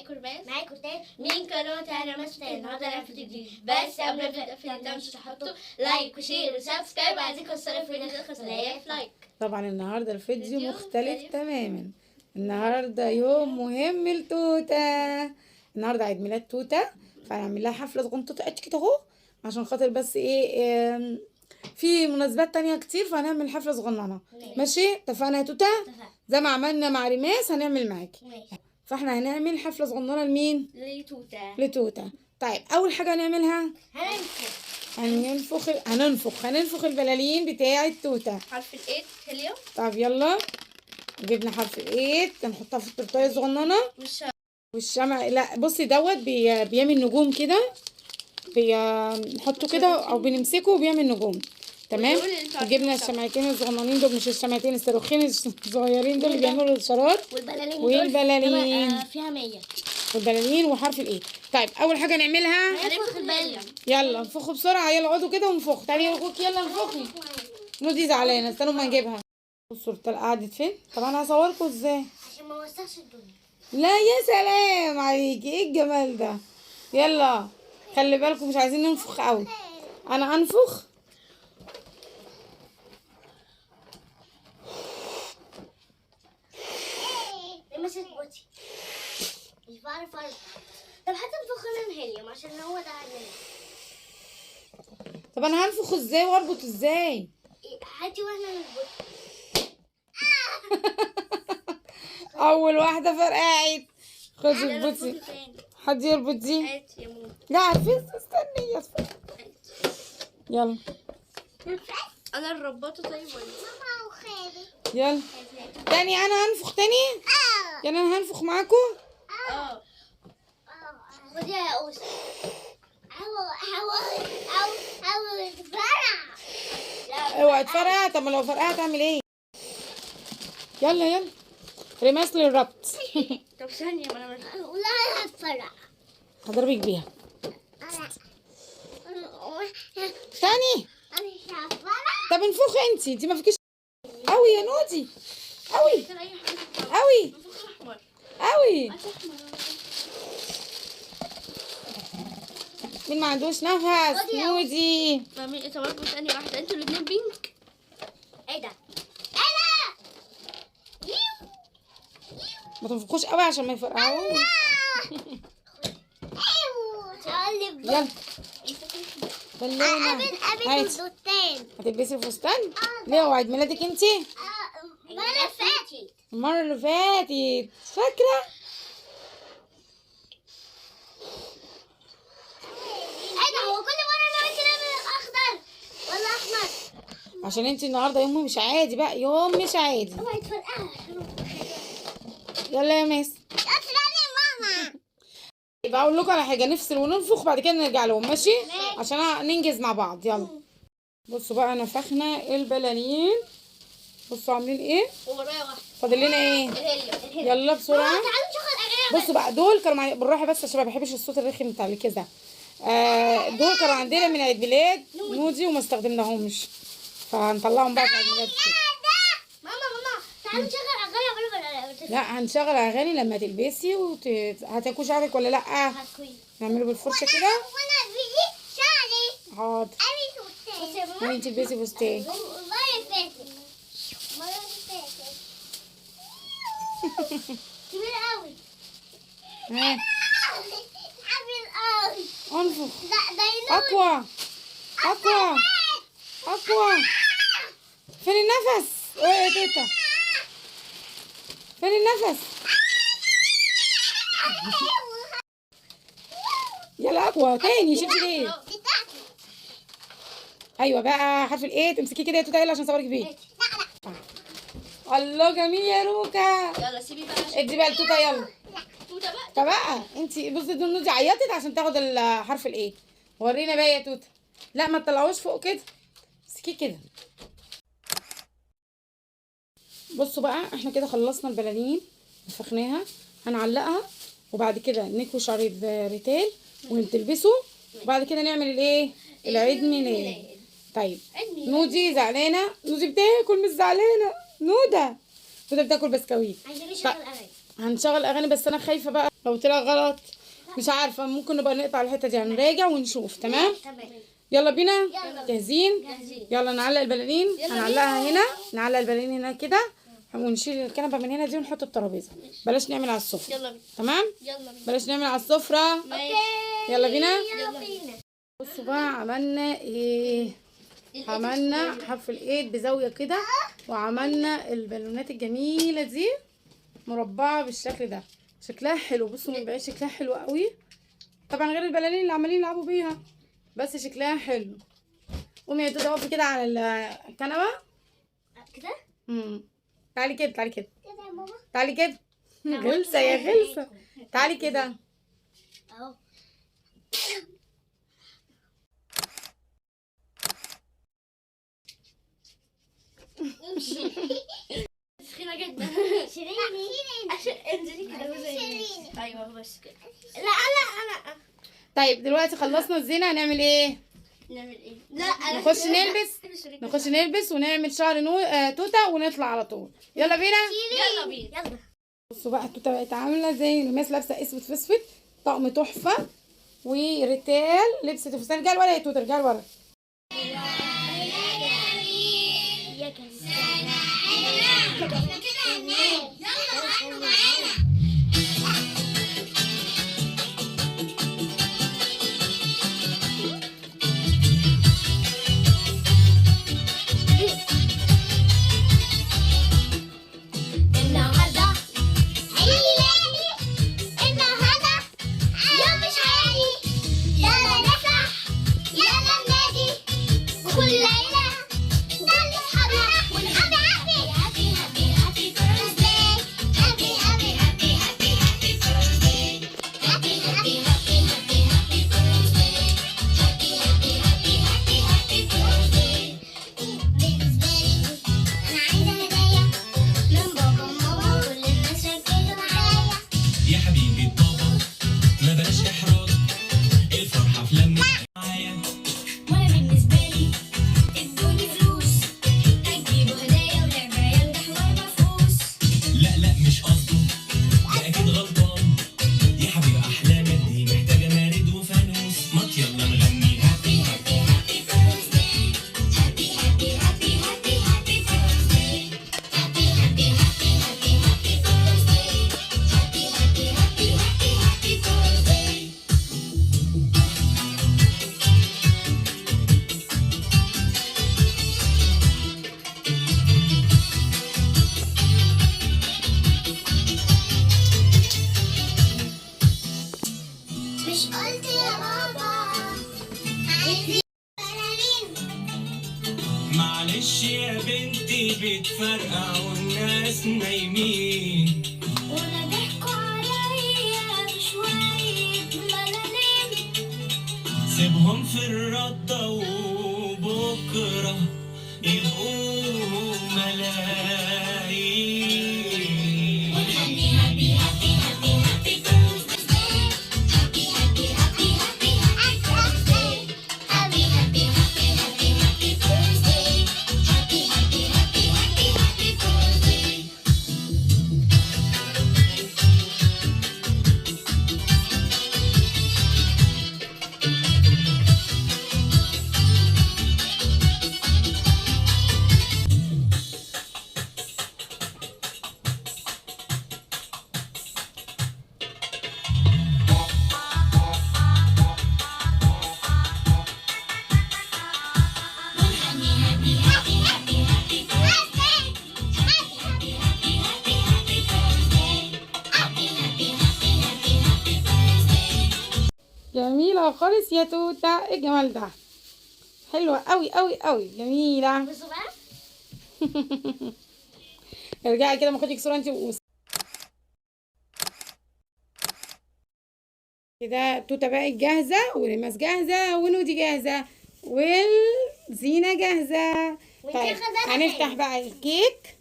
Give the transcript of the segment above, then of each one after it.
كرماس، معايا كرتان من قناة أنا مستني. النهارده هنعمل فيديو جديد، بس قبل ما نبدأ الفيديو ده مش تحطوا لايك وشير وسبسكرايب، عايزين نكسروا في الفيديو ده 5000 لايك. طبعا النهارده الفيديو فيديو مختلف مختلف. تماما. النهارده يوم مهم لتوته. النهارده عيد ميلاد توته، فهنعمل لها حفله صغنطوطه قد كده اهو، عشان خاطر بس ايه في مناسبات تانية كتير، فهنعمل حفله صغننه. ماشي، اتفقنا يا توته؟ زي ما عملنا مع ريماس هنعمل معاكي. ماشي. فاحنا هنعمل حفله صغننه لمين؟ لتوته. لتوته. طيب اول حاجه هنعملها هننفخ هننفخ البلالين بتاعه توته. حرف الإيه هيليوم. طب يلا، جبنا حرف الايد هنحطها في التورتايه الصغننه. والشمع لا بصي دوت بيعمل نجوم كده، بنحطه كده او بنمسكه وبيعمل نجوم. تمام. وجبنا الشمعتين الصغننين دول، مش الشمعتين الصاروخين الصغيرين دول اللي بيعملوا الشرار. والبلالين فيها 100. والبلالين وحرف الايد. طيب اول حاجه نعملها هننفخ البالون. يلا انفخوا بسرعه، يلا اقعدوا كده وانفخوا. تعالي يا اخوك يلا انفخي. نودي زعلانه، استنوا ما نجيبها. بصوا قعدت فين؟ طب انا هصوركم ازاي عشان ما اوسخش الدنيا. لا يا سلام عليكي، ايه الجمال ده. يلا خلي بالكم مش عايزين ننفخ قوي. انا انفخ. لمست بوتي مش بعرف اربط. طب هتنفخ لنا الهيليوم عشان هو ده عندنا. طب انا هنفخ ازاي واربط ازاي؟ هاتي واحنا نربط. اول واحده فرقعت. خدي اربطي. حد يربط دي؟ لا عارفين، استني يلا. انا الرباطه. طيب ماما وخالي. يلا تاني، انا هنفخ تاني. يعني انا هنفخ معاكم. خدي يا اوس. حاول تفرع. اوعي تفرقع. طب ما لو فرقعت اعمل ايه؟ يلا رماس للربط. طب ثانيه، ما انا لا هتفرع. هضربك بيها. تاني. انا مش هفرع. طب انفخي انتي ما فيكيش قوي يا نودي. قوي قوي قوي. مين ما عندوش نفس؟ نودي. طب اربط ثانيه واحده، انتوا الاثنين بينك. ايه ده؟ ما تنفخوش قوي عشان ما يفرقعوش. يلا بالونه. قابل الدوتين. هتلبسي الفستان؟ ليه هو عيد ميلادك انتي؟ المرة فاتت. المرة اللي فاتت فاكرة؟ ايه ده؟ هو كل مرة انا وانت لابس اخضر ولا احمر؟ عشان انتي النهارده يوم مش عادي بقى، يوم مش عادي. اوعي تفرقعها. يلا يا ماس. اطلعي ماما. يبقى اقول لكم على حاجه، نفصل وننفخ بعد كده نرجع لهم. ماشي عشان ننجز مع بعض. يلا بصوا بقى، نفخنا البلالين. بصوا عاملين ايه. ورايا واحده. فاضل لنا ايه؟ الهيليوم. يلا بسرعه. تعالوا نشغل اغاني. بصوا بقى، دول كانوا بالراحه بس عشان ما بحبش الصوت الرخم بتاع الكذا. دول كانوا عندنا من عيد ميلاد نودي وما استخدمناهمش، فهنطلعهم بقى في عيد ميلاد. ماما تعالوا نشغل اغاني قبل ما لا هنشغل اغاني لما تلبسي هتاكلوا شعرك ولا لا؟ هتكوي. نعمله بالفرشه كده. وانا في شعري. حاضر. ابي فستان. وانتي تلبسي فستان. المرة فاتت. كبير قوي. ها عامل قوي. انفخ. لا ده ينور. اقوى. فين النفس؟ ايه يا تيتا؟ فين النفس؟ يلا اقوى تاني. شفتي ليه؟ ايوه بقى حرف الايه. تمسكيه كده يا توته يلا عشان اصورك بيه. الله جميل يا روكا. يلا سيبي بقى. ادي بقى التوته يلا. توته بقى. طب بقى انتي بصي، نودي عيطت عشان تاخد حرف الايه. ورينا بقى يا توته. لا ما تطلعوش فوق كده، امسكيه كده. بصوا بقى، احنا كده خلصنا البلالين، نفخناها. هنعلقها وبعد كده نكوي شعر ريتال ونلبسه، وبعد كده نعمل الايه؟ العيد ميلاد. طيب نودي زعلانه. نودي بتاكل، مش زعلانه. نوده بتاكل بسكويت. عايزين نشغل اغاني. هنشغل اغاني بس انا خايفه بقى لو طلع غلط مش عارفه، ممكن نبقى نقطع الحته دي، هنراجع ونشوف. تمام، يلا بينا. جاهزين؟ يلا نعلق البلالين. هنعلقها هنا، نعلق البلالين هنا كده، ونشيل الكنبه من هنا دي ونحط الترابيزه. بلاش نعمل على السفره. يلا بينا. تمام، يلا بينا. بلاش نعمل على السفره. يلا بينا. يلا بينا. بصوا بقى عملنا ايه. عملنا حرف الايد بزاويه كده، وعملنا البالونات الجميله دي مربعه بالشكل ده. شكلها حلو، بصوا من بعيد شكلها حلو قوي. طبعا غير البلالين اللي عمالين يلعبوا بيها، بس شكلها حلو. قومي يا دودة اقفي كده على الكنبه كده تعالي كده، تعالي كده، كده يا ماما. تعالي كده. غلسه يا غلسه، تعالي كده. اهو. سخينة جدا. شيريني. عشان انزلي كده زي شيريني. ايوه بس كده. لا انا طيب دلوقتي خلصنا الزينه، هنعمل ايه؟ نعمل ايه؟ لا انا نخش نلبس ونعمل شعر توته ونطلع على طول. يلا بينا. يلا بينا. يلا. بصوا بقى التوته بقت عامله زي الناس لابسه اسود في اسود، طقم تحفه. وريتال لبست فستان. رجال ورا يا توته، رجال ورا. معلش يا بنتي بتفرقع والناس نايمين، ولا ضحكوا عليا شوية ملالين. سيبهم في الردة وبكرة يبقوا ملايين. جميلة خالص يا توتة، ايه الجمال ده؟ حلوة قوي قوي قوي، جميلة. بصوا بقى. ارجعي كده ما اخدك صورة انت وقوس كده. توتة بقت جاهزة، وريماس جاهزة، ونودي جاهزة، والزينة جاهزة. طيب هنفتح بقى الكيك.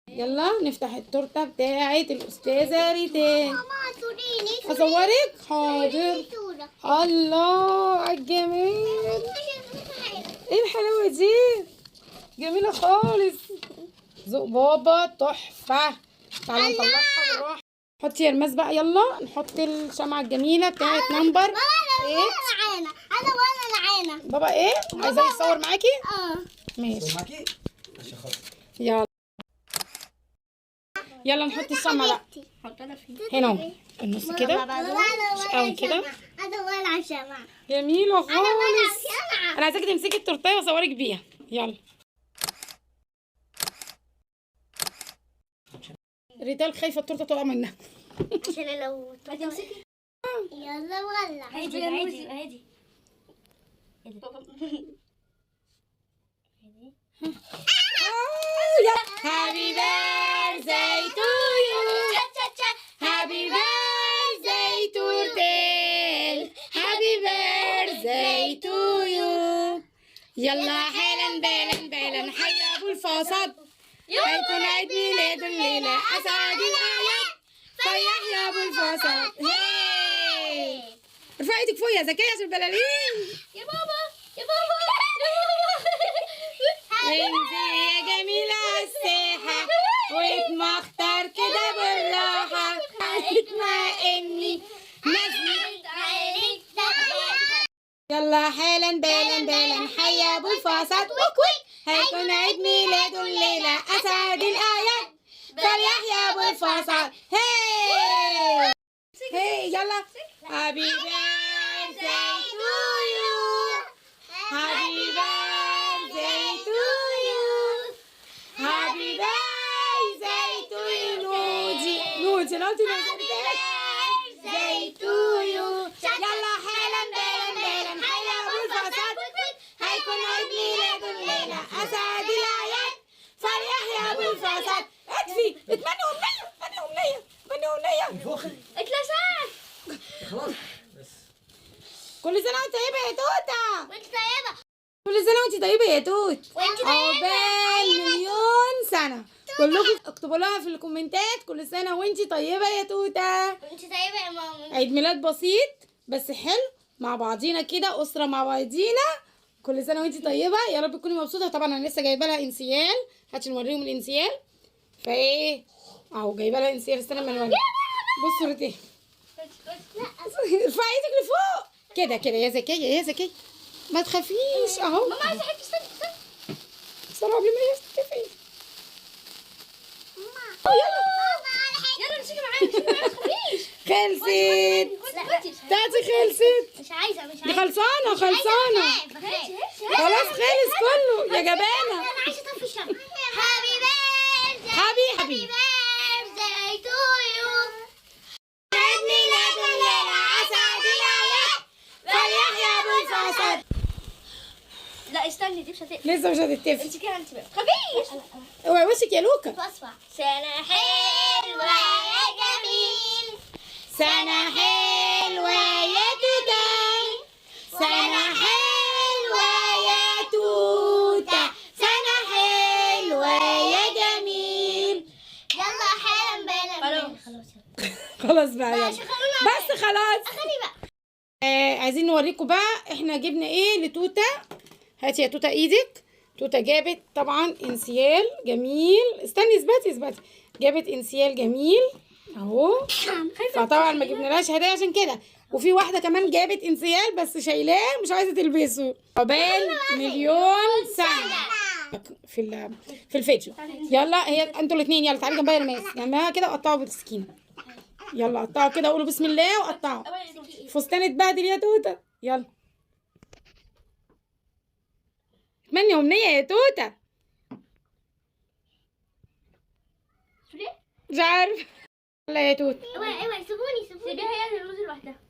يلا نفتح التورتة بتاعة الأستاذة ريتان. ماما توريني. أصورك؟ حاضر. الله على الجمال، ايه الحلاوة دي؟ جميلة خالص، ذوق بابا تحفة. تعالوا نطلعها بالراحة. حطي يا رماس بقى، يلا نحط الشمعة الجميلة بتاعت نمبر 8. وانا نعانة. بابا ايه؟ عايزاه يتصور معاكي؟ ماشي. معاكي عشان خاطر يلا يلا نحط الشمعة بقى حط انا فين؟ هنا اهو النص كده، مش قوي كده. انا ولا شمعة. جميلة خالص. شمعة. انا عايزاكي تمسكي التورتايه واصورك بيها. يلا ريتال خايفة التورتة تقع منها. عشان لو هتمسكي؟ يلا ولا. عادي عادي عادي. Happy birthday to you. Happy birthday turtle. Happy birthday to you. يلا حالا بالا بالا حي ابو الفصاد، هيكون عيد ميلاد الليلة اسعد الاعياد، فريح يا ابو الفصاد. هاي ارفعي ايدك فوق يا زكية عشان البلالين. يا بابا يا بابا انزلي يا جميلة عالساحة واتمختر كده بالراحة، اطمئني نزلي. يلا حالا بالا بالا حي ابو الفصاد وكوي، هيكون عيد ميلاده الليلة اسعد الاعياد، فريح يا ابو الفصاد. هاي هاي يلا. Happy birthday to you. Happy birthday to you. Happy birthday to you. نودي نودي نودي birthday to you. يلا حالا بالا بالا حي ابو الفصاد، هيكون عيد ميلاده الليلة اسعد الاعياد، فريح يا ابو الفصاد. اكفي اتمنى امنية، اتمنى امنية، اتمنى امنية. انفخي اتلسعت. خلاص بس. كل سنة وانت طيبة يا توتة. وانت طيبة. كل سنة وانت طيبة يا توت. وانت طيبة. عقبال مليون سنة. كلكم اكتبوا لها في الكومنتات كل سنة وانت طيبة يا توتة. وانت طيبة يا ماما. عيد ميلاد بسيط بس حلو مع بعضينا كده، أسرة مع بعضينا. كل سنة وانت طيبة، يا رب تكوني مبسوطة. طبعا أنا لسه جايبة لها انسيال، هاتش نوريهم الانسيال. فايه اهو جايبة لها انسيال، استنى ما نوريهم. بصوا صورتين. ارفعي ايدك لفوق كده كده يا زكية يا زكية، ما تخافيش اهو. ماما عايزه حته استني بسرعة قبل ما يختفي. يلا امسكي معايا ما تخافيش. خلصت بتاعتي، خلصت. مش عايزة دي خلصانة خلصانة. خلاص خلص كله يا جبانة. انا عايزة اطفي الشمع. هابي بيرثداي. حبيبي بيرثداي تو يو. عيد ميلاد الليلة اسعد الاعياد، فريح يا ابو الفصاد. لا استني دي مش هتقفل. لسه مش هتتفق. امسكيها انت بقى. خفيش. اوعي وشك يا لوكا. بصفع. سنه حلوة يا جميل. سنة حلوة يا توتة، سنة حلوة يا توتة، سنة حلوة يا جميل. يلا حالا بالا. خلاص بقى يلا. بس خلاص. عايزين نوريكم بقى احنا جبنا ايه لتوتة. هاتي يا توتة ايدك. توتة جابت طبعا انسيال جميل. استني اثبتي. جابت انسيال جميل اهو. فطبعا ما جبنالهاش هدايا عشان كده. وفي واحده كمان جابت انسيال بس شايلاه مش عايزه تلبسه. عقبال مليون سنه في الفيديو. يلا هي انتوا الاثنين يلا تعالي جنبها يا رماس، جنبها كده وقطعوا بالسكينه. يلا قطعوا كده وقولوا بسم الله وقطعوا. فستان اتبهدل يا توته. يلا اتمني امنيه يا توته. مش عارف. يلا يا توته. اوعي سيبوني. سيبيها هي اللي تنزل لوحدها.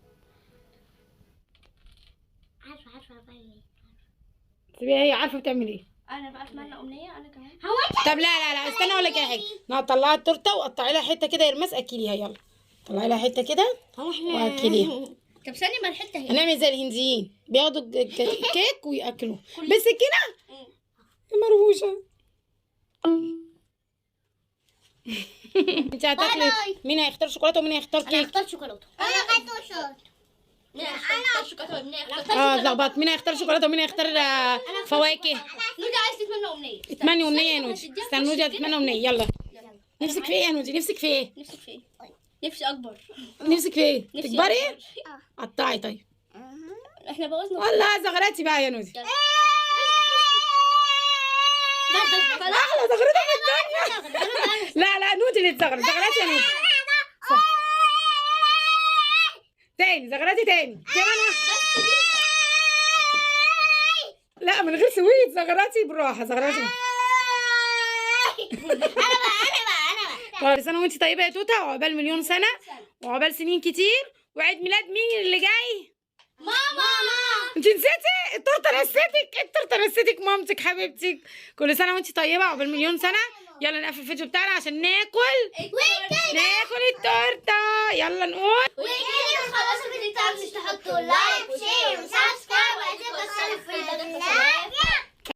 عارفة سيبيها هي عارفه بتعمل ايه. انا بقى اتمنى امنيه انا كمان. طب لا استنى اقول لك اي حاجه. طلعي التورته وقطعي لها حته كده يا رماس، اكليها. يلا طلعي لها حته كده واكليها. طب ثاني ما الحته هي. هنعمل زي الهنديين بياخدوا كيك وياكلوه بالسكينه. يا مرهوشه. انت هتاكلي. مين هيختار شوكولاته ومين هيختار انا كيك؟ هختار شوكولاته. انا خدت شوط. مين هيختار شوكولاته ومين هيختار اتلخبطت. مين هيختار شوكولاته ومين هيختار فواكه؟ نودي عايز تتمنى امنيه. اتمني امنيه يا نودي. استنى نودي هتتمنى امنيه. يلا نفسك في ايه يا نودي؟ نفسك في ايه؟ نفسك في ايه؟ نفسي اكبر. نفسك في ايه؟ نفسي تكبري؟ أكبر. قطعي طيب. احنا بوظنا. والله زغرتي بقى يا نودي. احلى زغرتي في الدنيا. لا نودي اللي تزغرت. زغرتي يا نودي. تاني زغرتي تاني كمان واحدة. لا من غير سويت. زغرتي بالراحة. زغرتي. كل سنة وانت طيبة يا توتة، وعقبال مليون سنة وعقبال سنين كتير. وعيد ميلاد مين اللي جاي؟ ماما. انت نسيتي؟ التورته نسيتك مامتك حبيبتك. كل سنه وانت طيبه وعقبال مليون سنه. يلا نقفل الفيديو بتاعنا عشان ناكل التورته. يلا نقول وكده خلاص الفيديو بتاعنا، مش تحطوا لايك